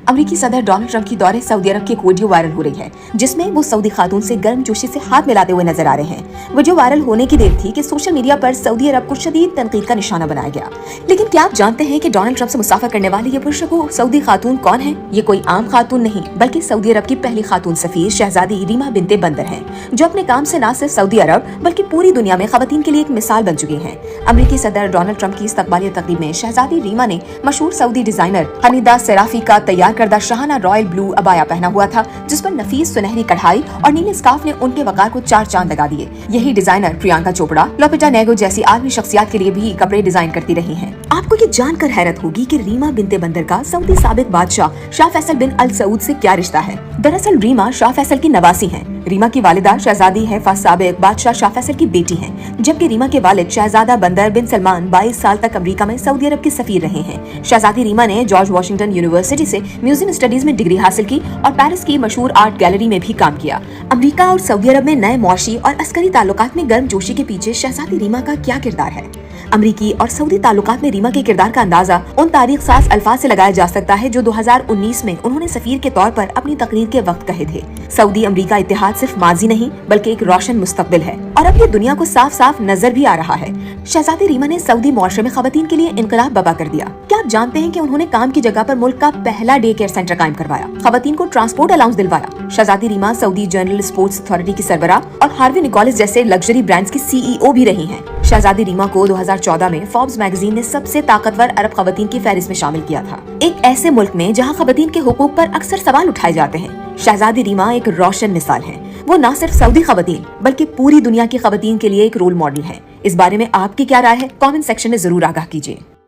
अमरीकी सदर Donald Trump की दौरे सऊदी अरब की एक वीडियो वायरल हो रही है, जिसमें वो सऊदी खातून से गर्मजोशी से हाथ मिलाते हुए नजर आ रहे हैं। वीडियो वायरल होने की देर थी कि सोशल मीडिया पर सऊदी अरब को शदीद तनकीद का निशाना बनाया गया। लेकिन क्या आप जानते हैं कि डोनाल्ड ट्रंप से मुसाफर करने वाली ये पुरशगो सऊदी खातून कौन है? ये कोई आम खातून नहीं, बल्कि सऊदी अरब की पहली खातून सफीर शहजादी रीमा बिनते बंदर हैं, जो अपने काम से न सिर्फ सऊदी अरब बल्कि पूरी दुनिया में खवातीन के लिए एक मिसाल बन चुकी हैं। अमरीकी सदर डोनाल्ड ट्रंप की इस्तकबालिया तकरीब में शहजादी रीमा ने मशहूर सऊदी डिजाइनर हनीदा सेराफी का तैयार करदा शाहाना रॉयल ब्लू अबाया पहना हुआ था, जिस पर नफीस सुनहरी कढ़ाई और नीले स्कार्फ ने उनके वकार को चार चांद लगा दिए। यही डिजाइनर प्रियंका चोपड़ा, लोपिटा नेगो जैसी आलमी शख्सियात के लिए भी कपड़े डिजाइन करती रही हैं। आपको ये जानकर हैरत होगी कि रीमा बिनते बंदर का सऊदी साबिक बादशाह शाह फैसल बिन अल सऊद से क्या रिश्ता है। दरअसल रीमा शाह फैसल की नवासी हैं। रीमा की वालिदा शहजादी हैफा साबिक बादशाह शाह फैसल की बेटी हैं, जबकि रीमा के वालिद शहजादा बंदर बिन सलमान 22 साल तक अमेरिका में सऊदी अरब के सफीर रहे हैं। शहजादी रीमा ने जॉर्ज वाशिंगटन यूनिवर्सिटी से म्यूजियम स्टडीज में डिग्री हासिल की और पेरिस की मशहूर आर्ट गैलरी में भी काम किया। अमेरिका और सऊदी अरब में नए मुआशी और अस्करी ताल्लुकात में गर्मजोशी के पीछे शहजादी रीमा का क्या किरदार है? अमरीकी और सऊदी ताल्लुकात में रीमा के किरदार का अंदाजा उन तारीख साज अल्फाज से लगाया जा सकता है जो 2019 में उन्होंने सफीर के तौर पर अपनी तकरीर के वक्त कहे थे। सऊदी अमरीका इत्तेहाद सिर्फ माजी नहीं बल्कि एक रोशन मुस्तकबिल है और अब ये दुनिया को साफ साफ नजर भी आ रहा है। शहजादी रीमा ने सऊदी मुआशरे में खवातीन के लिए इनकलाब बर्पा कर दिया। क्या आप जानते हैं कि उन्होंने काम की जगह पर मुल्क का पहला डे केयर सेंटर कायम करवाया, खवातीन को ट्रांसपोर्ट अलाउंस दिलवाया। शहजादी Reema Saudi general sports authority की सरबराह और हार्वे निकोलस जैसे लग्जरी ब्रांड्स की CEO भी रही हैं। शहजादी रीमा को 2014 में फोर्ब्स मैगजीन ने सबसे ताकतवर अरब खवातीन की फहरिस्त में शामिल किया था, एक ऐसे मुल्क में जहां खवातीन के हुकूक पर अक्सर सवाल उठाए जाते हैं। शहजादी रीमा एक रोशन मिसाल है। वो न सिर्फ सऊदी खवातीन बल्कि पूरी दुनिया की खवातीन के लिए एक रोल मॉडल है। इस बारे में आपकी क्या राय है? कमेंट सेक्शन में जरूर आगाह कीजिए।